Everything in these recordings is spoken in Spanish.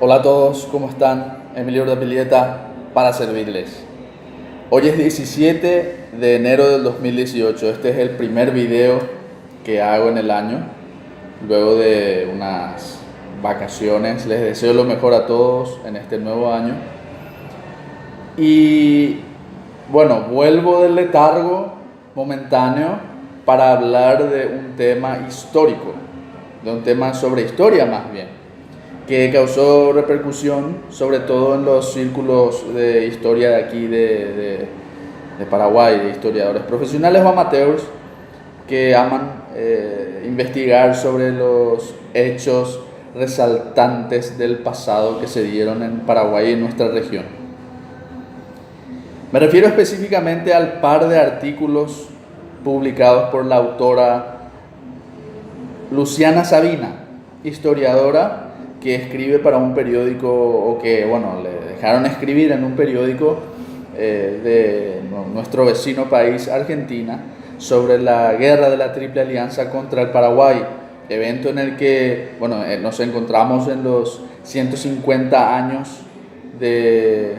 Hola a todos, ¿cómo están? Emilio Urdapilleta para servirles. Hoy es 17 de enero del 2018. Este es el primer video que hago en el año, luego de unas vacaciones. Les deseo lo mejor a todos en este nuevo año. Y bueno, vuelvo del letargo momentáneo para hablar de un tema histórico, de un tema sobre historia más bien, que causó repercusión sobre todo en los círculos de historia de aquí de Paraguay, de historiadores profesionales o amateurs que aman investigar sobre los hechos resaltantes del pasado que se dieron en Paraguay y en nuestra región. Me refiero específicamente al par de artículos publicados por la autora Luciana Sabina, historiadora que escribe para un periódico, o que, bueno, le dejaron escribir en un periódico de nuestro vecino país, Argentina, sobre la guerra de la Triple Alianza contra el Paraguay, evento en el que, bueno, nos encontramos en los 150 años de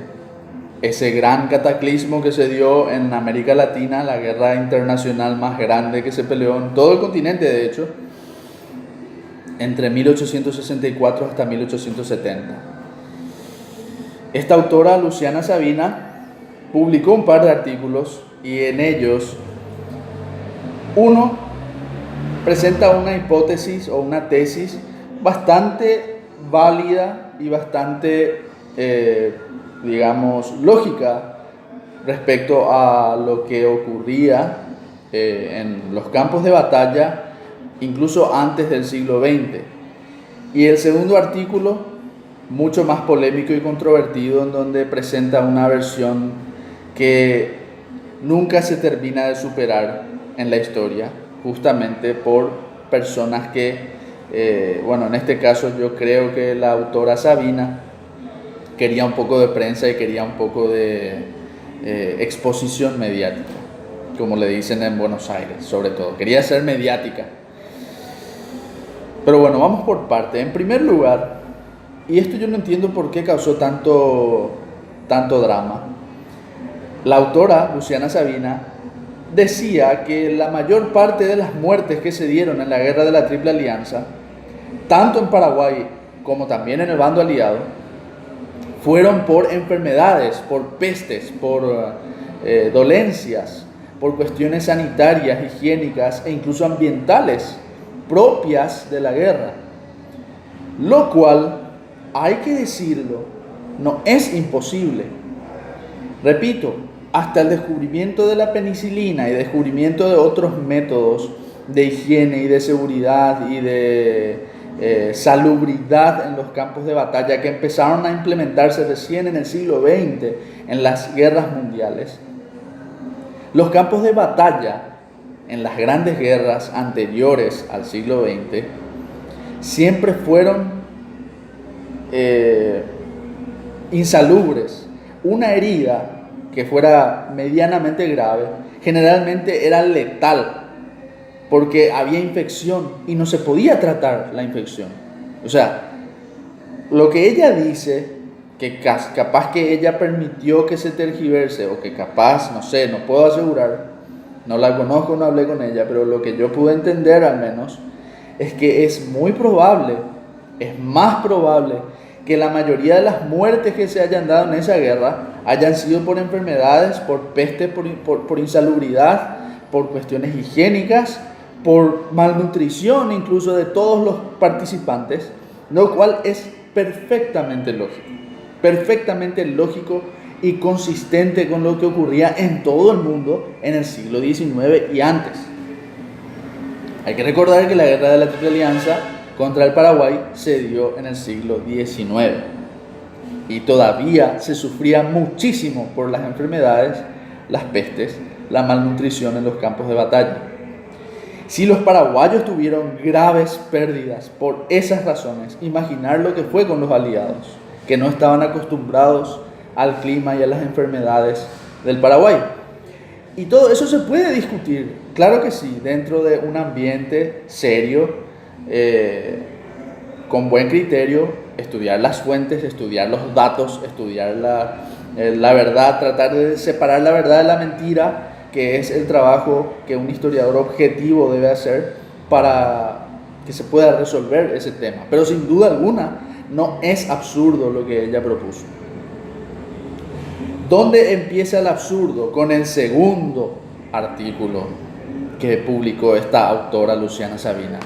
ese gran cataclismo que se dio en América Latina, la guerra internacional más grande que se peleó en todo el continente, de hecho, entre 1864 hasta 1870. Esta autora, Luciana Sabina, publicó un par de artículos y en ellos uno presenta una hipótesis o una tesis bastante válida y bastante, digamos, lógica respecto a lo que ocurría en los campos de batalla incluso antes del siglo XX. Y el segundo artículo, mucho más polémico y controvertido, en donde presenta una versión que nunca se termina de superar en la historia, justamente por personas que, bueno, en este caso yo creo que la autora Sabina quería un poco de prensa y quería un poco de exposición mediática, como le dicen en Buenos Aires, sobre todo. Quería ser mediática. Pero bueno, vamos por parte. En primer lugar, y esto yo no entiendo por qué causó tanto drama, la autora, Luciana Sabina, decía que la mayor parte de las muertes que se dieron en la guerra de la Triple Alianza, tanto en Paraguay como también en el bando aliado, fueron por enfermedades, por pestes, por dolencias, por cuestiones sanitarias, higiénicas e incluso ambientales propias de la guerra. Lo cual, hay que decirlo, no es imposible. Repito, hasta el descubrimiento de la penicilina y descubrimiento de otros métodos de higiene y de seguridad y de salubridad en los campos de batalla que empezaron a implementarse recién en el siglo XX, en las guerras mundiales, los campos de batalla en las grandes guerras anteriores al siglo XX siempre fueron insalubres. Una herida que fuera medianamente grave generalmente era letal, porque había infección y no se podía tratar la infección. O sea, lo que ella dice, que capaz que ella permitió que se tergiverse, o que capaz, no sé, no puedo asegurar, no la conozco, no hablé con ella, pero lo que yo pude entender al menos es que es muy probable, es más probable que la mayoría de las muertes que se hayan dado en esa guerra hayan sido por enfermedades, por peste, por insalubridad, por cuestiones higiénicas, por malnutrición incluso de todos los participantes, lo cual es perfectamente lógico y consistente con lo que ocurría en todo el mundo en el siglo XIX y antes. Hay que recordar que la guerra de la Triple Alianza contra el Paraguay se dio en el siglo XIX y todavía se sufría muchísimo por las enfermedades, las pestes, la malnutrición en los campos de batalla. Si los paraguayos tuvieron graves pérdidas por esas razones, imaginar lo que fue con los aliados, que no estaban acostumbrados al clima y a las enfermedades del Paraguay. Y todo eso se puede discutir, claro que sí, dentro de un ambiente serio, con buen criterio, estudiar las fuentes, estudiar los datos, estudiar la verdad, tratar de separar la verdad de la mentira, que es el trabajo que un historiador objetivo debe hacer para que se pueda resolver ese tema. Pero sin duda alguna no es absurdo lo que ella propuso. ¿Dónde empieza el absurdo? Con el segundo artículo que publicó esta autora, Luciana Sabina.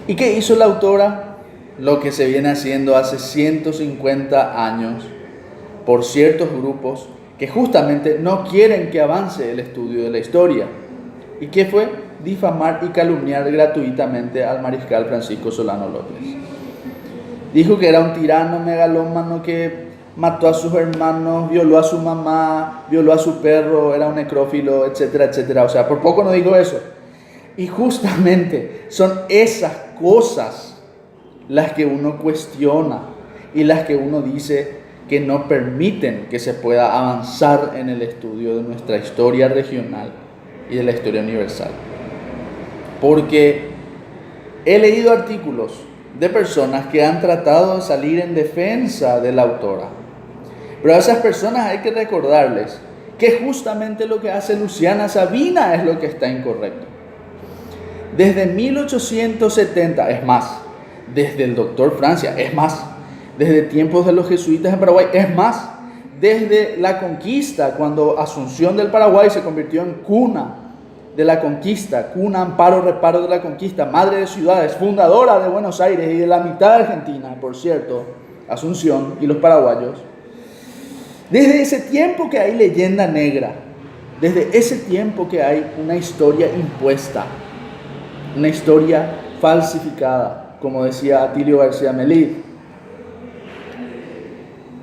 ¿Y qué hizo la autora? Lo que se viene haciendo hace 150 años por ciertos grupos que justamente no quieren que avance el estudio de la historia. ¿Y qué fue? Difamar y calumniar gratuitamente al mariscal Francisco Solano López. Dijo que era un tirano megalómano que mató a sus hermanos, violó a su mamá, violó a su perro, era un necrófilo, etcétera, etcétera. O sea, por poco no digo eso. Y justamente son esas cosas las que uno cuestiona y las que uno dice que no permiten que se pueda avanzar en el estudio de nuestra historia regional y de la historia universal. Porque he leído artículos de personas que han tratado de salir en defensa de la autora. Pero a esas personas hay que recordarles que justamente lo que hace Luciana Sabina es lo que está incorrecto. Desde 1870, es más, desde el doctor Francia, es más, desde tiempos de los jesuitas en Paraguay, es más, desde la conquista, cuando Asunción del Paraguay se convirtió en cuna de la conquista, cuna, amparo, reparo de la conquista, madre de ciudades, fundadora de Buenos Aires y de la mitad de Argentina, por cierto, Asunción y los paraguayos. Desde ese tiempo que hay leyenda negra, desde ese tiempo que hay una historia impuesta, una historia falsificada, como decía Atilio García Melid.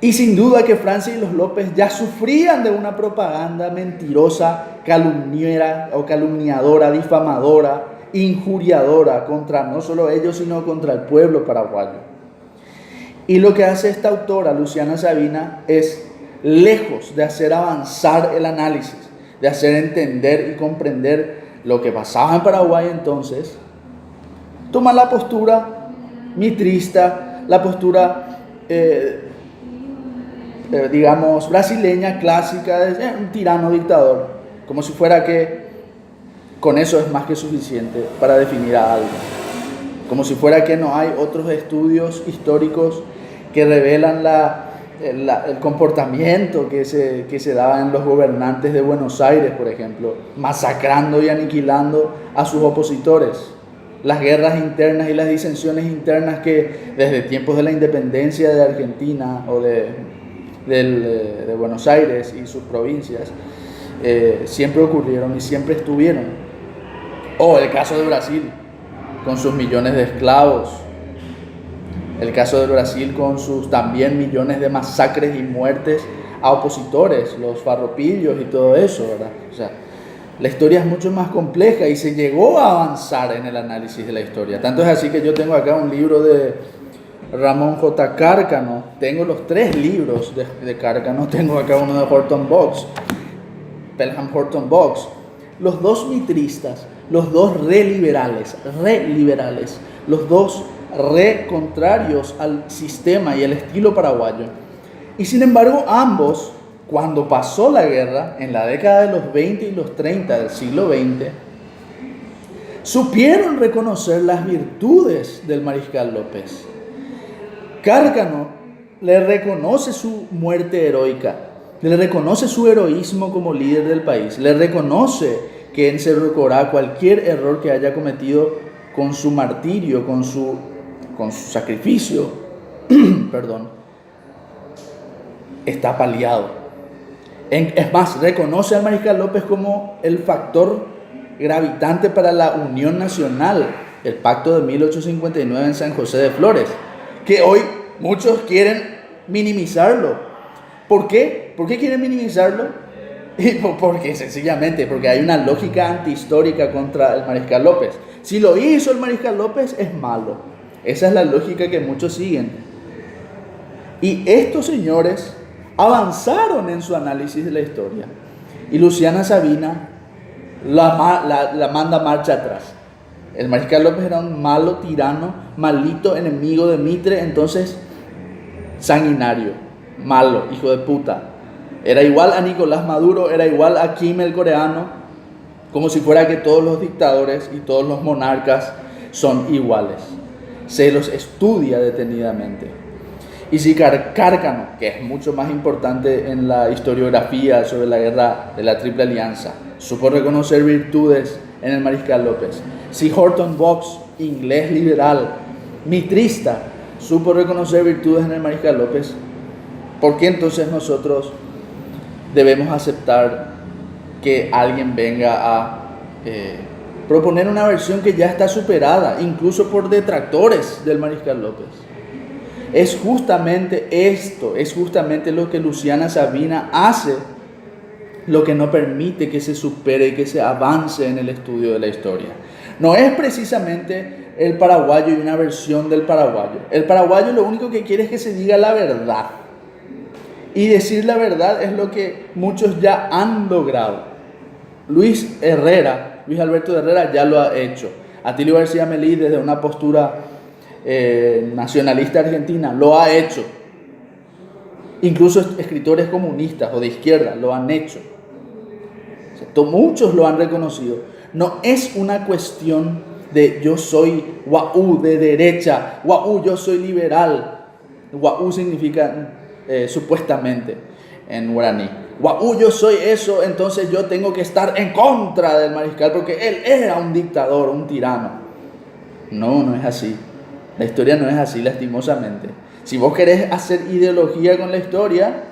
Y sin duda que Francia y los López ya sufrían de una propaganda mentirosa, calumniera o calumniadora, difamadora, injuriadora contra no solo ellos, sino contra el pueblo paraguayo. Y lo que hace esta autora, Luciana Sabina, es, lejos de hacer avanzar el análisis, de hacer entender y comprender lo que pasaba en Paraguay entonces, toma la postura mitrista, la postura digamos, brasileña, clásica, de un tirano dictador, como si fuera que con eso es más que suficiente para definir a algo, como si fuera que no hay otros estudios históricos que revelan el comportamiento que se daba en los gobernantes de Buenos Aires, por ejemplo, masacrando y aniquilando a sus opositores. Las guerras internas y las disensiones internas que desde tiempos de la independencia de Argentina o de Buenos Aires y sus provincias siempre ocurrieron y siempre estuvieron. O el caso de Brasil con sus millones de esclavos, el caso de Brasil con sus también millones de masacres y muertes a opositores, los farropillos y todo eso, ¿verdad? O sea, la historia es mucho más compleja y se llegó a avanzar en el análisis de la historia. Tanto es así que yo tengo acá un libro de Ramón J. Cárcano, tengo los 3 libros de Cárcano, tengo acá uno de Horton Box, Pelham Horton Box, los dos mitristas, los dos reliberales, los dos contrarios al sistema y al estilo paraguayo. Y sin embargo, ambos, cuando pasó la guerra, en la década de los 20 y los 30 del siglo XX, supieron reconocer las virtudes del mariscal López. Cárcano le reconoce su muerte heroica, le reconoce su heroísmo como líder del país, le reconoce que en Cerro Corá cualquier error que haya cometido con su martirio, con su sacrificio, perdón, está paliado. Es más, reconoce al mariscal López como el factor gravitante para la unión nacional, el pacto de 1859 en San José de Flores, que hoy muchos quieren minimizarlo. ¿Por qué? ¿Por qué quieren minimizarlo? Porque hay una lógica antihistórica contra el mariscal López. Si lo hizo el mariscal López es malo. Esa es la lógica que muchos siguen. Y estos señores avanzaron en su análisis de la historia. Y Luciana Sabina la manda marcha atrás. El mariscal López era un malo tirano, malito, enemigo de Mitre, entonces sanguinario, malo, hijo de puta. Era igual a Nicolás Maduro, era igual a Kim el coreano, como si fuera que todos los dictadores y todos los monarcas son iguales. Se los estudia detenidamente. Y si Cárcano, que es mucho más importante en la historiografía sobre la guerra de la Triple Alianza, supo reconocer virtudes en el mariscal López. Si Horton Box, inglés liberal, mitrista, supo reconocer virtudes en el mariscal López, ¿por qué entonces nosotros debemos aceptar que alguien venga a proponer una versión que ya está superada, incluso por detractores del mariscal López? Es justamente esto, es justamente lo que Luciana Sabina hace, lo que no permite que se supere y que se avance en el estudio de la historia. No es precisamente el paraguayo y una versión del paraguayo. El paraguayo lo único que quiere es que se diga la verdad. Y decir la verdad es lo que muchos ya han logrado. Luis Alberto Herrera ya lo ha hecho. Atilio García Melí, desde una postura nacionalista argentina, lo ha hecho. Incluso escritores comunistas o de izquierda lo han hecho. Muchos lo han reconocido. No es una cuestión de yo soy guau de derecha, guau yo soy liberal. Guau significa supuestamente en guaraní. Guau yo soy eso, entonces yo tengo que estar en contra del mariscal porque él era un dictador, un tirano. No, no es así. La historia no es así, lastimosamente. Si vos querés hacer ideología con la historia,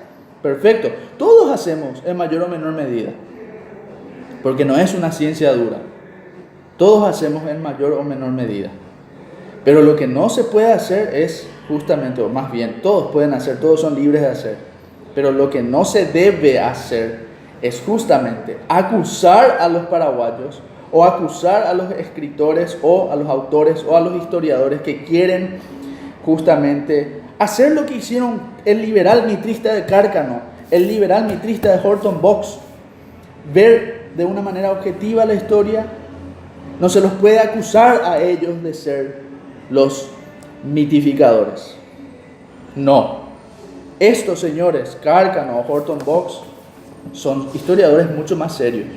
perfecto. Todos hacemos en mayor o menor medida, porque no es una ciencia dura. Todos hacemos en mayor o menor medida. Pero lo que no se puede hacer es justamente, o más bien, todos pueden hacer, todos son libres de hacer. Pero lo que no se debe hacer es justamente acusar a los paraguayos o acusar a los escritores o a los autores o a los historiadores que quieren justamente hacer lo que hicieron el liberal mitrista de Cárcano, el liberal mitrista de Horton Box, ver de una manera objetiva la historia. No se los puede acusar a ellos de ser los mitificadores. No. Estos señores, Cárcano o Horton Box, son historiadores mucho más serios,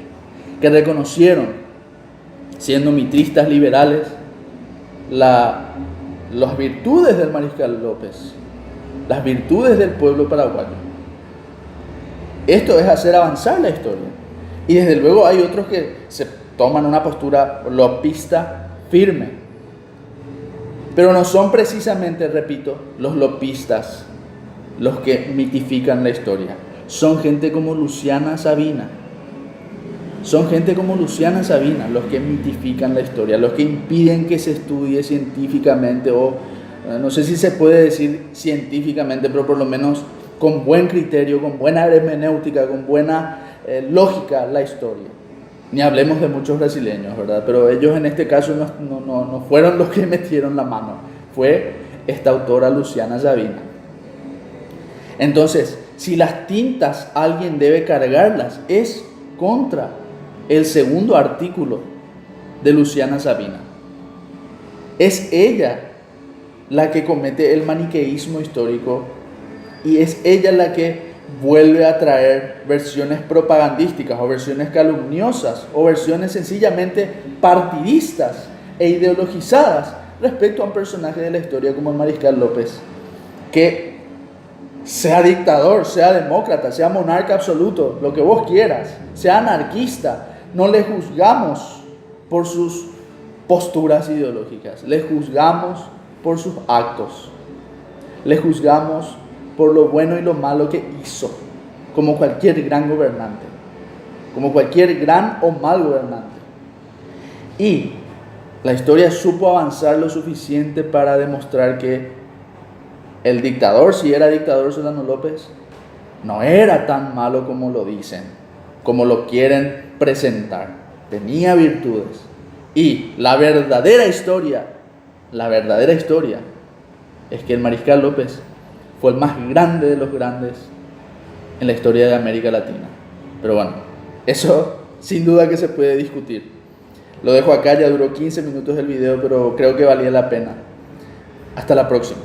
que reconocieron, siendo mitristas liberales, las virtudes del mariscal López, las virtudes del pueblo paraguayo. Esto es hacer avanzar la historia. Y desde luego hay otros que se toman una postura lopista firme. Pero no son precisamente, repito, los lopistas los que mitifican la historia. Son gente como Luciana Sabina. Son gente como Luciana Sabina los que mitifican la historia, los que impiden que se estudie científicamente, o no sé si se puede decir científicamente, pero por lo menos con buen criterio, con buena hermenéutica, con buena lógica la historia. Ni hablemos de muchos brasileños, ¿verdad? Pero ellos en este caso no fueron los que metieron la mano. Fue esta autora Luciana Sabina. Entonces, si las tintas alguien debe cargarlas, es contra el segundo artículo de Luciana Sabina. Es ella la que comete el maniqueísmo histórico y es ella la que vuelve a traer versiones propagandísticas o versiones calumniosas o versiones sencillamente partidistas e ideologizadas respecto a un personaje de la historia como el mariscal López, que sea dictador, sea demócrata, sea monarca absoluto, lo que vos quieras, sea anarquista, no le juzgamos por sus posturas ideológicas, le juzgamos por sus actos, le juzgamos por lo bueno y lo malo que hizo, como cualquier gran gobernante, como cualquier gran o mal gobernante. Y la historia supo avanzar lo suficiente para demostrar que el dictador, si era dictador Solano López, no era tan malo como lo dicen, como lo quieren presentar. Tenía virtudes. Y la verdadera historia es que el mariscal López fue el más grande de los grandes en la historia de América Latina. Pero bueno, eso sin duda que se puede discutir. Lo dejo acá, ya duró 15 minutos el video, pero creo que valía la pena. Hasta la próxima.